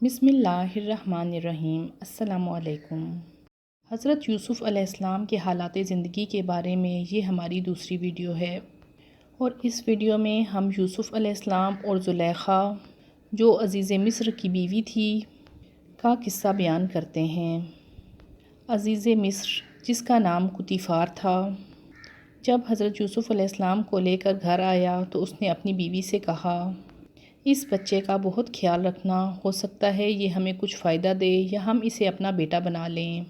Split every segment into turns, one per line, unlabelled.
بسم اللہ الرحمن الرحیم۔ السلام علیکم۔ حضرت یوسف علیہ السلام کے حالات زندگی کے بارے میں یہ ہماری دوسری ویڈیو ہے، اور اس ویڈیو میں ہم یوسف علیہ السلام اور زلیخا جو عزیز مصر کی بیوی تھی کا قصہ بیان کرتے ہیں۔ عزیز مصر جس کا نام قطیفار تھا، جب حضرت یوسف علیہ السلام کو لے کر گھر آیا تو اس نے اپنی بیوی سے کہا، اس بچے کا بہت خیال رکھنا، ہو سکتا ہے یہ ہمیں کچھ فائدہ دے یا ہم اسے اپنا بیٹا بنا لیں۔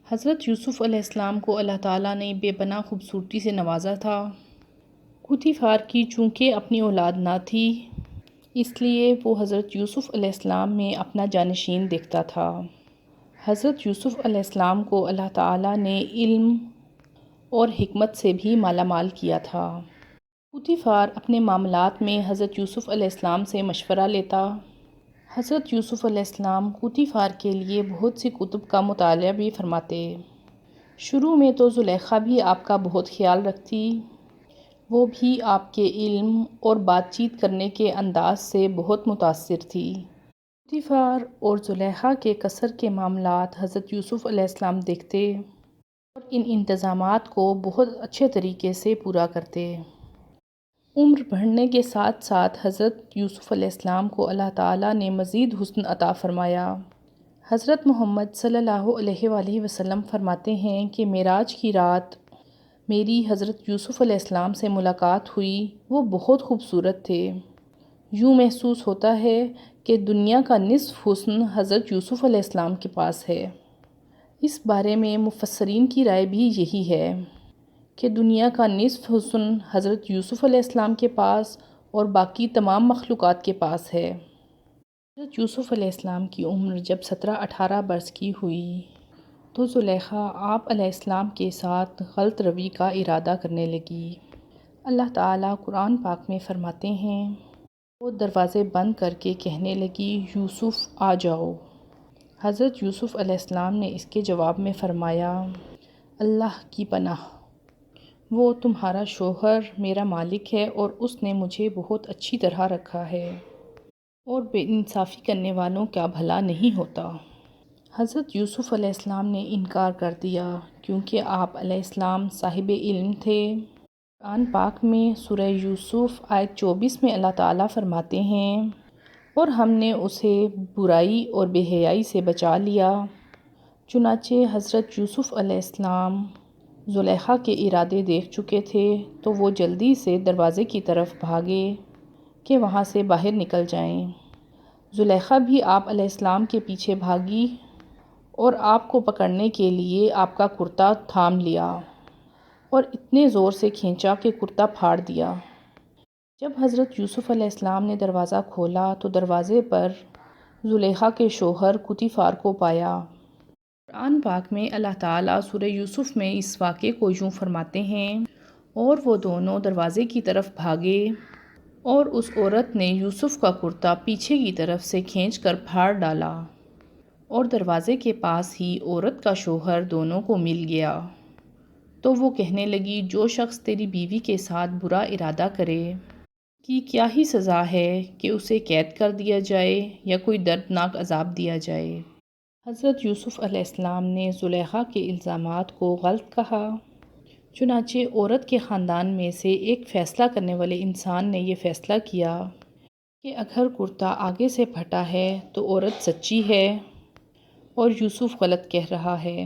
حضرت یوسف علیہ السلام کو اللہ تعالیٰ نے بے پناہ خوبصورتی سے نوازا تھا۔ قطیفار کی چونکہ اپنی اولاد نہ تھی، اس لیے وہ حضرت یوسف علیہ السلام میں اپنا جانشین دیکھتا تھا۔ حضرت یوسف علیہ السلام کو اللہ تعالیٰ نے علم اور حکمت سے بھی مالا مال کیا تھا۔ قطیفار اپنے معاملات میں حضرت یوسف علیہ السلام سے مشورہ لیتا۔ حضرت یوسف علیہ السلام قطیفار کے لیے بہت سی کتب کا مطالعہ بھی فرماتے۔ شروع میں تو زلیخا بھی آپ کا بہت خیال رکھتی، وہ بھی آپ کے علم اور بات چیت کرنے کے انداز سے بہت متاثر تھی۔ قطیفار اور زلیخا کے قصر کے معاملات حضرت یوسف علیہ السلام دیکھتے اور ان انتظامات کو بہت اچھے طریقے سے پورا کرتے۔ عمر بڑھنے کے ساتھ ساتھ حضرت یوسف علیہ السلام کو اللہ تعالیٰ نے مزید حسن عطا فرمایا۔ حضرت محمد صلی اللہ علیہ وآلہ وسلم فرماتے ہیں کہ معراج کی رات میری حضرت یوسف علیہ السلام سے ملاقات ہوئی، وہ بہت خوبصورت تھے۔ یوں محسوس ہوتا ہے کہ دنیا کا نصف حسن حضرت یوسف علیہ السلام کے پاس ہے۔ اس بارے میں مفسرین کی رائے بھی یہی ہے کہ دنیا کا نصف حسن حضرت یوسف علیہ السلام کے پاس اور باقی تمام مخلوقات کے پاس ہے۔ حضرت یوسف علیہ السلام کی عمر جب 17-18 برس کی ہوئی تو زلیخا آپ علیہ السلام کے ساتھ غلط روی کا ارادہ کرنے لگی۔ اللہ تعالیٰ قرآن پاک میں فرماتے ہیں، وہ دروازے بند کر کے کہنے لگی، یوسف آ جاؤ۔ حضرت یوسف علیہ السلام نے اس کے جواب میں فرمایا، اللہ کی پناہ، وہ تمہارا شوہر میرا مالک ہے اور اس نے مجھے بہت اچھی طرح رکھا ہے، اور بے انصافی کرنے والوں کا بھلا نہیں ہوتا۔ حضرت یوسف علیہ السلام نے انکار کر دیا کیونکہ آپ علیہ السلام صاحب علم تھے۔ قرآن پاک میں سورہ یوسف آیت 24 میں اللہ تعالیٰ فرماتے ہیں، اور ہم نے اسے برائی اور بے حیائی سے بچا لیا۔ چنانچہ حضرت یوسف علیہ السلام زلیخا کے ارادے دیکھ چکے تھے تو وہ جلدی سے دروازے کی طرف بھاگے کہ وہاں سے باہر نکل جائیں۔ زلیخا بھی آپ علیہ السلام کے پیچھے بھاگی اور آپ کو پکڑنے کے لیے آپ کا کرتا تھام لیا اور اتنے زور سے کھینچا کہ کرتا پھاڑ دیا۔ جب حضرت یوسف علیہ السلام نے دروازہ کھولا تو دروازے پر زلیخا کے شوہر قطیفار کو پایا۔ قرآن پاک میں اللہ تعالیٰ سورہ یوسف میں اس واقعے کو یوں فرماتے ہیں، اور وہ دونوں دروازے کی طرف بھاگے اور اس عورت نے یوسف کا کرتا پیچھے کی طرف سے کھینچ کر پھاڑ ڈالا، اور دروازے کے پاس ہی عورت کا شوہر دونوں کو مل گیا۔ تو وہ کہنے لگی، جو شخص تیری بیوی کے ساتھ برا ارادہ کرے کی کیا ہی سزا ہے کہ اسے قید کر دیا جائے یا کوئی دردناک عذاب دیا جائے۔ حضرت یوسف علیہ السلام نے زلیخا کے الزامات کو غلط کہا، چنانچہ عورت کے خاندان میں سے ایک فیصلہ کرنے والے انسان نے یہ فیصلہ کیا کہ اگر کرتا آگے سے پھٹا ہے تو عورت سچی ہے اور یوسف غلط کہہ رہا ہے،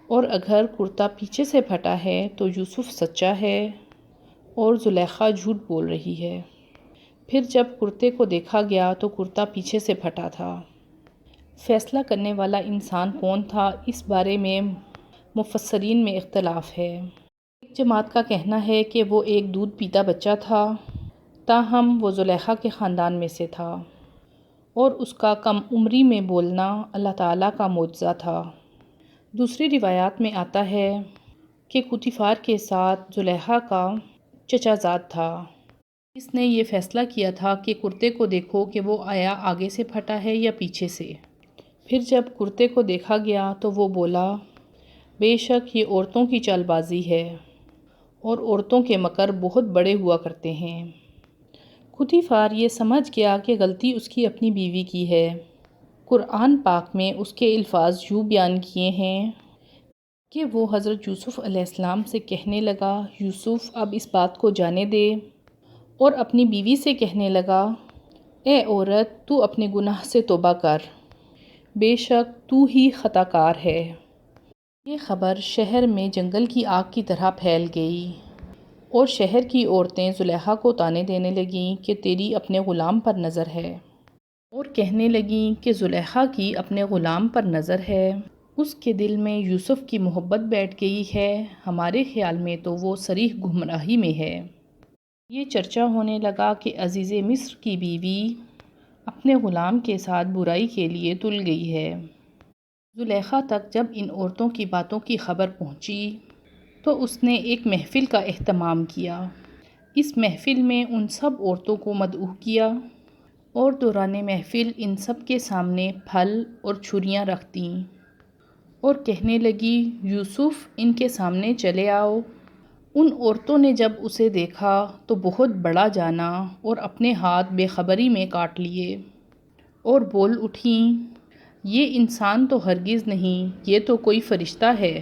اور اگر کرتا پیچھے سے پھٹا ہے تو یوسف سچا ہے اور زلیخا جھوٹ بول رہی ہے۔ پھر جب کرتے کو دیکھا گیا تو کرتا پیچھے سے پھٹا تھا۔ فیصلہ کرنے والا انسان کون تھا، اس بارے میں مفسرین میں اختلاف ہے۔ ایک جماعت کا کہنا ہے کہ وہ ایک دودھ پیتا بچہ تھا، تاہم وہ زلیخا کے خاندان میں سے تھا، اور اس کا کم عمری میں بولنا اللہ تعالیٰ کا معجزہ تھا۔ دوسری روایات میں آتا ہے کہ قطیفار کے ساتھ زلیخا کا چچا زاد تھا، جس نے یہ فیصلہ کیا تھا کہ کرتے کو دیکھو کہ وہ آیا آگے سے پھٹا ہے یا پیچھے سے۔ پھر جب کرتے کو دیکھا گیا تو وہ بولا، بے شک یہ عورتوں کی چال بازی ہے، اور عورتوں کے مکر بہت بڑے ہوا کرتے ہیں۔ قطیفار یہ سمجھ گیا کہ غلطی اس کی اپنی بیوی کی ہے، قرآن پاک میں اس کے الفاظ یوں بیان کیے ہیں کہ وہ حضرت یوسف علیہ السلام سے کہنے لگا، یوسف اب اس بات کو جانے دے، اور اپنی بیوی سے کہنے لگا، اے عورت تو اپنے گناہ سے توبہ کر، بے شک تو ہی خطا کار ہے۔ یہ خبر شہر میں جنگل کی آگ کی طرح پھیل گئی، اور شہر کی عورتیں زلیخا کو طعنے دینے لگیں کہ تیری اپنے غلام پر نظر ہے، اور کہنے لگیں کہ زلیخا کی اپنے غلام پر نظر ہے، اس کے دل میں یوسف کی محبت بیٹھ گئی ہے، ہمارے خیال میں تو وہ صریح گمراہی میں ہے۔ یہ چرچا ہونے لگا کہ عزیز مصر کی بیوی اپنے غلام کے ساتھ برائی کے لیے تل گئی ہے۔ زلیخا تک جب ان عورتوں کی باتوں کی خبر پہنچی تو اس نے ایک محفل کا اہتمام کیا۔ اس محفل میں ان سب عورتوں کو مدعو کیا، اور دوران محفل ان سب کے سامنے پھل اور چھریاں رکھ دیں، اور کہنے لگی، یوسف ان کے سامنے چلے آؤ۔ ان عورتوں نے جب اسے دیکھا تو بہت بڑا جانا، اور اپنے ہاتھ بے خبری میں کاٹ لیے، اور بول اٹھیں، یہ انسان تو ہرگز نہیں، یہ تو کوئی فرشتہ ہے۔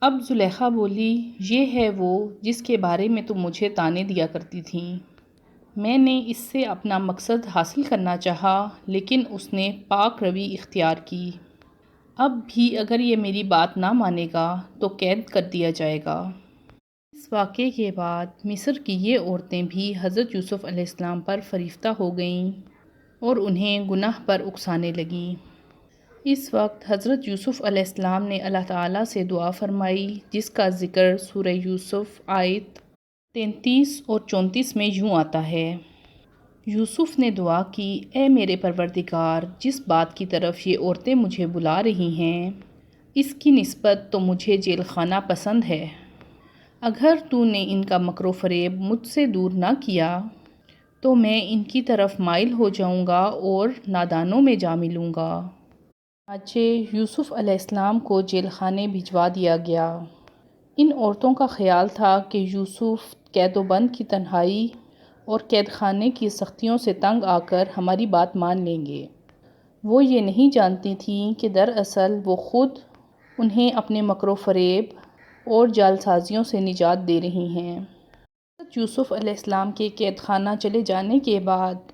اب زلیخا بولی، یہ ہے وہ جس کے بارے میں تم مجھے طعنے دیا کرتی تھیں۔ میں نے اس سے اپنا مقصد حاصل کرنا چاہا، لیکن اس نے پاک روی اختیار کی۔ اب بھی اگر یہ میری بات نہ مانے گا تو قید کر دیا جائے گا۔ اس واقعے کے بعد مصر کی یہ عورتیں بھی حضرت یوسف علیہ السلام پر فریفتہ ہو گئیں، اور انہیں گناہ پر اکسانے لگیں۔ اس وقت حضرت یوسف علیہ السلام نے اللہ تعالیٰ سے دعا فرمائی، جس کا ذکر سورہ یوسف آیت 33 اور 34 میں یوں آتا ہے۔ یوسف نے دعا کی، اے میرے پروردگار، جس بات کی طرف یہ عورتیں مجھے بلا رہی ہیں، اس کی نسبت تو مجھے جیل خانہ پسند ہے۔ اگر تو نے ان کا مکر و فریب مجھ سے دور نہ کیا تو میں ان کی طرف مائل ہو جاؤں گا اور نادانوں میں جا ملوں گا۔ چنانچہ یوسف علیہ السلام کو جیل خانے بھجوا دیا گیا۔ ان عورتوں کا خیال تھا کہ یوسف قید و بند کی تنہائی اور قید خانے کی سختیوں سے تنگ آ کر ہماری بات مان لیں گے۔ وہ یہ نہیں جانتی تھیں کہ دراصل وہ خود انہیں اپنے مکر و فریب اور جال سازیوں سے نجات دے رہی ہیں۔ حضرت یوسف علیہ السلام کے قید خانہ چلے جانے کے بعد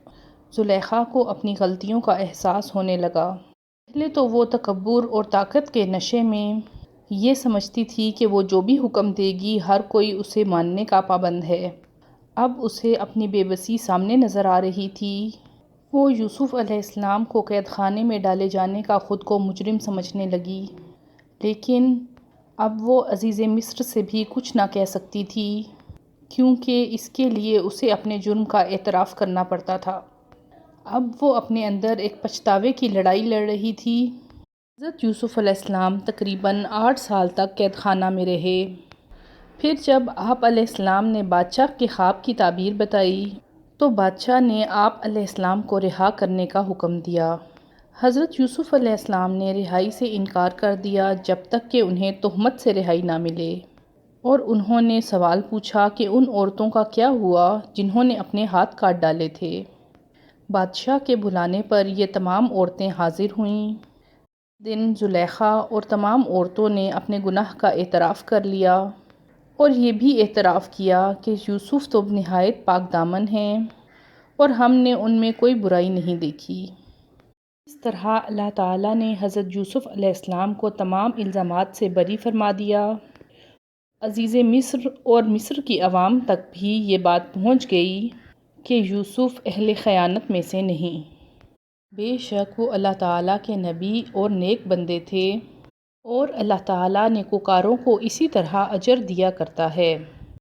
زلیخا کو اپنی غلطیوں کا احساس ہونے لگا۔ پہلے تو وہ تکبر اور طاقت کے نشے میں یہ سمجھتی تھی کہ وہ جو بھی حکم دے گی ہر کوئی اسے ماننے کا پابند ہے۔ اب اسے اپنی بے بسی سامنے نظر آ رہی تھی۔ وہ یوسف علیہ السلام کو قید خانے میں ڈالے جانے کا خود کو مجرم سمجھنے لگی، لیکن اب وہ عزیز مصر سے بھی کچھ نہ کہہ سکتی تھی، کیونکہ اس کے لیے اسے اپنے جرم کا اعتراف کرنا پڑتا تھا۔ اب وہ اپنے اندر ایک پچھتاوے کی لڑائی لڑ رہی تھی۔ حضرت یوسف علیہ السلام تقریباً 8 سال تک قید خانہ میں رہے۔ پھر جب آپ علیہ السلام نے بادشاہ کے خواب کی تعبیر بتائی تو بادشاہ نے آپ علیہ السلام کو رہا کرنے کا حکم دیا۔ حضرت یوسف علیہ السلام نے رہائی سے انکار کر دیا جب تک کہ انہیں تہمت سے رہائی نہ ملے، اور انہوں نے سوال پوچھا کہ ان عورتوں کا کیا ہوا جنہوں نے اپنے ہاتھ کاٹ ڈالے تھے۔ بادشاہ کے بلانے پر یہ تمام عورتیں حاضر ہوئیں۔ دن زلیخا اور تمام عورتوں نے اپنے گناہ کا اعتراف کر لیا، اور یہ بھی اعتراف کیا کہ یوسف تو نہایت پاک دامن ہیں اور ہم نے ان میں کوئی برائی نہیں دیکھی۔ اس طرح اللہ تعالیٰ نے حضرت یوسف علیہ السلام کو تمام الزامات سے بری فرما دیا۔ عزیز مصر اور مصر کی عوام تک بھی یہ بات پہنچ گئی کہ یوسف اہل خیانت میں سے نہیں۔ بے شک وہ اللہ تعالیٰ کے نبی اور نیک بندے تھے، اور اللہ تعالیٰ نیکوکاروں کو اسی طرح اجر دیا کرتا ہے۔